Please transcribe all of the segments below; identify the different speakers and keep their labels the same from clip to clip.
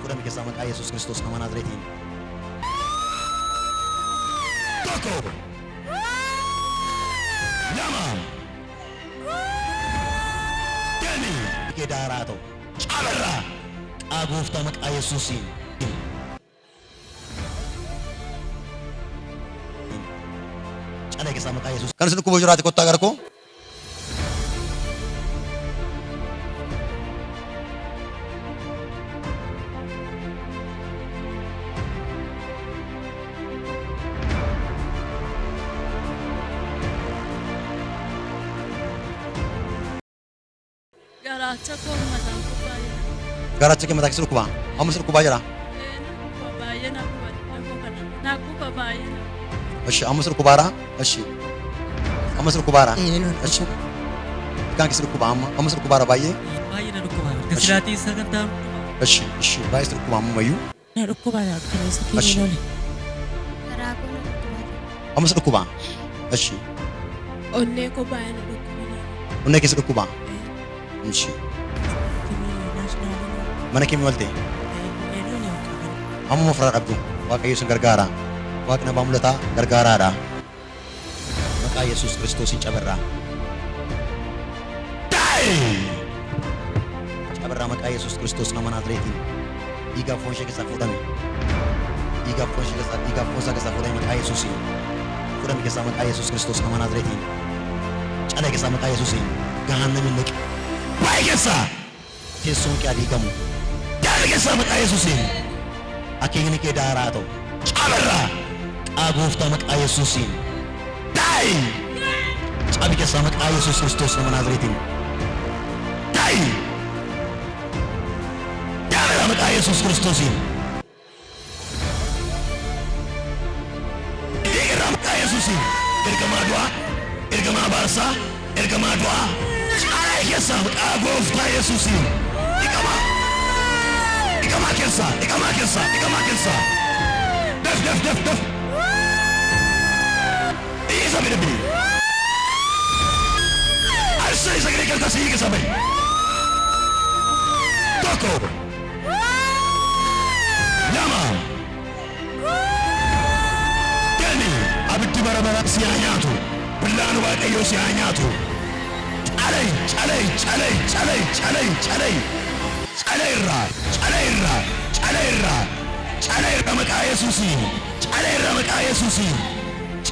Speaker 1: Fuudhame keessaa maqaa Yesuus Kiristoos nama Naazreetiin. Tokko. Lama. Dani. Kee daaraa ta'u. Cabarraa. Qaagooftaa maqaa Yesuusiin. Calee keessaa maqaa Yesuus. Kan isin dhukkuboo jiraate kottaa gara koo. Garacha kee mataa keessa dhukkubaa. Amma si dhukkubaa jira. Ashi amma si dhukkubaadha. Ashi. Amma si dhukkubaadha. Ashi. Kan keessa dhukkubaa amma si dhukkubaadha baay'ee.
Speaker 2: Baay'ee na dhukkubaa. Gasilaatii sagantaa.
Speaker 1: Ashi baay'ee si dhukkubaa ammayyuu.
Speaker 2: Na dhukkubaadha akkasumas keenya loole.
Speaker 1: Amma si dhukkubaa. Ashi.
Speaker 3: Onnee koo baay'ee na dhukkubaa.
Speaker 1: Onnee keessa dhukkubaa. Ashi. Mana kee malte. Amma ofirraa dhabdu. Waaqayyo sin gargaara. Waaqni abbaa mul'ataa gargaaraadha. Maqaa Yesuus Kiristoosiin cabarraa. Cabarraa maqaa Yesuus Kiristoos nama Naazreetiin. Dhiigaa foon ishee keessaa fuudhame. Dhiigaa foon isaa keessaa fuudhame maqaa Yesuusiin. Fuudhame keessaa maqaa Yesuus Kiristoos nama Naazreetiin. Calee keessaa maqaa Yesuusiin. Gahaannami hin naqe. Baay'ee keessaa. Teessoon kee adiigamu. Daala keessaa maqaa Yesuusiin. Akeekni kee daaraa ta'u. Cabarraa. Qaagooftaa maqaa Yesuusiin. Daayi. Cabi keessaa maqaa Yesuus Kiristoos nama Naazreetiin. Daayi. Daala maqaa Yesuus Kiristoosiin. Deegarraa maqaa Yesuusiin. Ergamaa du'aa. Ergamaa baarsaa. Ergamaa du'aa. Caala keessaa maqaa gooftaa Yesuusiin. Ikamaa keessaa. Daf. Isa bidabidi. Arsay sagalee galtaa sii keessa bahi. Tokko. Lama. Dani abiddi bara si haa nyaatu. Billaan Waaqayyoo si haa nyaatu.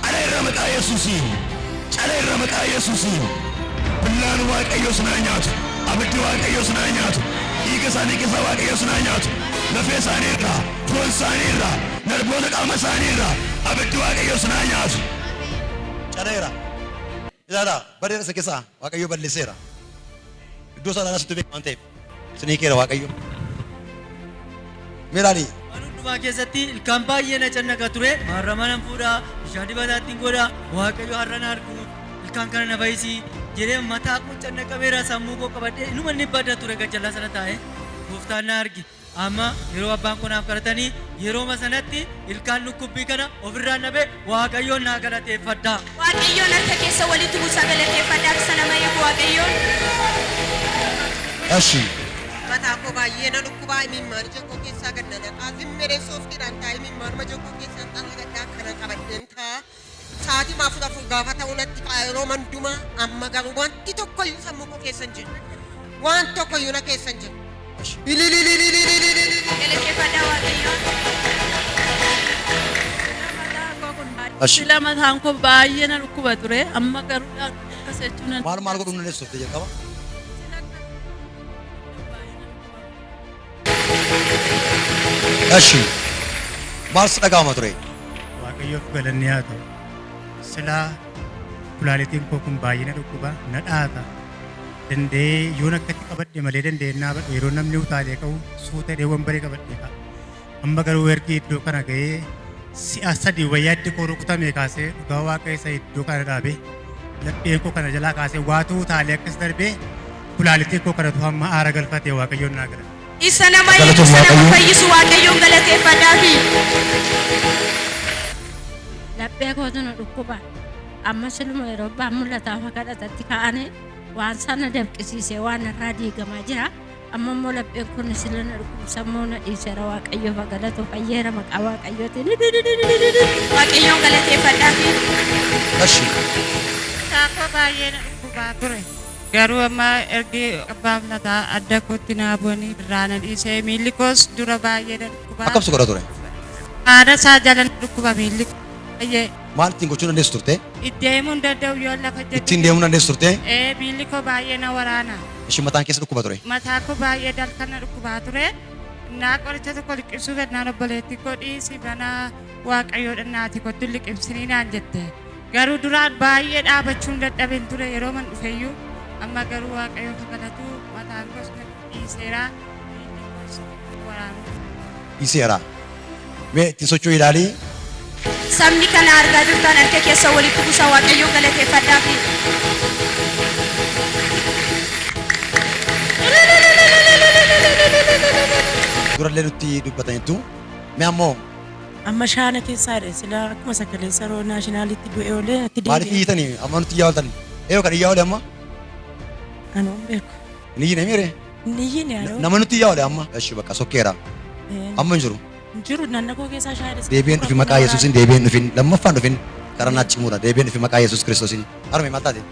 Speaker 1: Caleerra maqaa Yesuusiin. Caleerra maqaa Yesuusiin. Billaan Waaqayyoo si haa nyaatu. Abiddi Waaqayyoo si haa nyaatu. Dhiiga isaanii keessa Waaqayyoo si haa nyaatu. Lafee isaanii irraa, foon isaanii irraa, narboota qaama isaanii irraa abiddi Waaqayyoo si haa nyaatu. Caleera. Ilaala bareeda isa keessaa Waaqayyo balleesseera. Iddoo isaa laasitti beeku waan ta'eef isinii keera Waaqayyo. Meelaanii.
Speaker 2: Hundumaa keessatti ilkaan baay'ee na cannaqa ture. Maarrama nan fuudhaa, bishaan dibataatti godhaa. Waaqayyo har'a na argu, ilkaan kana na fayyisi jedhee mataa koo cannaqameera sammuu koo qabadhee inuma inni badda ture gajjallaa sana taa'ee gooftaan na argi. Amma yeroo abbaan koo naaf kadhatanii yerooma sanatti ilkaan dhukkubbii kana ofirraa nabee Waaqayyoon naa galateeffadhaa.
Speaker 3: Waaqayyoon harka keessa walitti buusaa galateeffadhaa akka sana mayyuu Waaqayyoon.
Speaker 1: Ashi.
Speaker 4: Mataa koo baay'ee na dhukkubaa imimmaan ija koo keessaa gad na naqaa zimmeree sooftiidhaan taa'ee imimmaan ija koo keessaa xaala gaddaa kana qabadheen ta'a. Sa'aatii maafuudha gaafa ta'uu natti yeroo mandumaa amma garuu wanti tokkoyyuu sammuu koo keessa hin jiru. Waan tokkoyyuu na keessa hin jiru.
Speaker 3: Galateeffadhaa Waaqayyoon.
Speaker 5: Sila mataan koo baay'ee na dhukkuba ture. Amma garuu akkas jechuun
Speaker 1: Maal godhuun na leessuuf jalqaba. Ashi. Maal si dhaga'ama ture?
Speaker 6: Waaqayyoof galanni haa ta'u. Silaa kulaalitiin koo kun baay'ee na dhukkuba na dhaata. Danda'ee yoon akkatti qabadhe malee danda'ee naa badhe yeroo namni utaalee ka'u suuta dheewwan baree qabadhe ka'a. Amma garuu ergi iddoo kana ga'ee si'a sadii wayyaa itti koo rukutame kaasee dhugaa Waaqa isa iddoo kana dhaabee lapheen koo kana jalaa kaasee waatuu utaalee akkas darbee kulaalitiin koo kanatu hamma aara galfatee Waaqayyoon naa gara.
Speaker 3: Isa nama fayyisu Waaqayyoon galateeffadhaafi.
Speaker 5: laphee kootu na dhukkuba. Amma siluma yeroo abbaan mul'ataaf kadhatatti ka'anii waan sana dabqisiisee waan irraa diigamaa jira. amma immoo lapheen kun silana dhukkubsamoo na dhiiseera waaqayyo fagalatu fayyeera maqaa waaqayyootiin
Speaker 3: waaqayyoon galateeffadhaa fi
Speaker 1: እሺ
Speaker 7: Saako baay'ee na dhukkubaa ture. Garuu amma ergi abbaaf lataa adda kootti naa bu'anii irraa na dhiisee miilli koos dura baay'ee na dhukkubaa.
Speaker 1: akkam si godha ture
Speaker 7: Haadha isaa jala na dhukkuba miilli koo baay'ee.
Speaker 1: maal ittiin gochuu dandeessu turte
Speaker 7: Deemuu hin danda'u yoo lafa
Speaker 1: ittiin deemuu dandeessu turte
Speaker 7: miilli koo baay'ee na waraana.
Speaker 1: ishi mataan keessa dhukkuba ture
Speaker 7: Mataa koo baay'ee dalkan na dhukkubaa ture. Naa qoricha tokko liqimsuu fednaan obboleettii koo dhiisii banaa waaqayyoodha naati kottu liqimsinii naan jette. Garuu duraan baay'ee dhaabachuun dadhabeen ture yeroo man dhufeyyuu amma garuu waaqayyoo kadhatu mataan koos na dhiiseera miilli koos waraana.
Speaker 1: dhiiseera mee ittiin socho'uu ilaalii
Speaker 3: sabni kana argaa jirtan harka keessa walitti buusaa waaqayyoon galateeffadhaa fi
Speaker 1: durallee nutti dubbatanitu mee ammoo
Speaker 8: amma shaana keessaa sila akkuma sakaleessa roo naashinaalitti du'e olee atti
Speaker 1: maaliif iyyitanii amma nutti iyyaa ooltanii eeyoo kan iyyaa oole amma
Speaker 8: anoon beeku
Speaker 1: ni iyyine miire
Speaker 8: niyyin yaadoo
Speaker 1: nama nutti iyyaa oole amma eshi bakka sokkeera amma hin jiru
Speaker 8: jiru nanna koo keessaa shaayida
Speaker 1: deebiin dhufi maqaa yesuusin deebiin dhufin lammaffaan dhufin karaa naa cimuudha deebiin dhufi maqaa yesuus kiristoosiin harme maal taate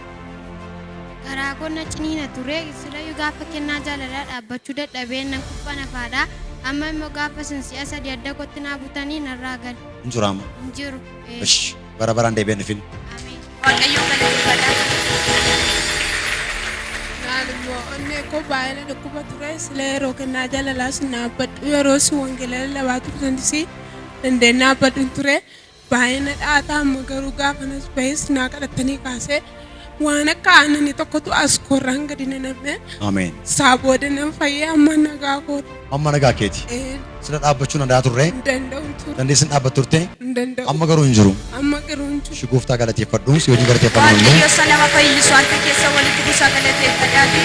Speaker 9: Karaa qonna ciniina ture silayyuu gaafa kennaa jaalalaa dhaabbachuu dadhabeen nan kubbaa nafaadha. Amma immoo gaafa sun si'a sadii adda kootti naa butanii narraa gal.
Speaker 1: hin jiru amma
Speaker 9: Hin jiru.
Speaker 1: eshi bara baraan deebiin dhufin
Speaker 9: Ameen.
Speaker 3: waaqayyoon galateeffadhaa
Speaker 10: Naalummoo onnee koo baay'ee dhukkuba ture sila yeroo kennaa jaalalaa sun dhaabbadhu yeroo si wangeelaa labaa turtanis dandeenyaa dhaabbadhu ture baay'ee na dhaataa amma garuu gaafa nas bahis naa kadhattanii kaasee waan akka aannanii tokkotu as korraan gadi na nam'e
Speaker 1: ameen
Speaker 10: isaa booda nan fayyee amma nagaa kooti.
Speaker 1: amma nagaa keeti sila dhaabbachuu danda'a turre
Speaker 10: Hin danda'u ture.
Speaker 1: dandeessin dhaabbat turte
Speaker 10: Hin danda'u.
Speaker 1: amma garuu hin jiru
Speaker 10: Amma garuu hin jiru.
Speaker 1: shi gooftaa galateeffadhu si wajjin galateeffannoo illee
Speaker 3: waaqayyo sana nama fayyisu harka keessa walitti buusaa galateeffadhaa fi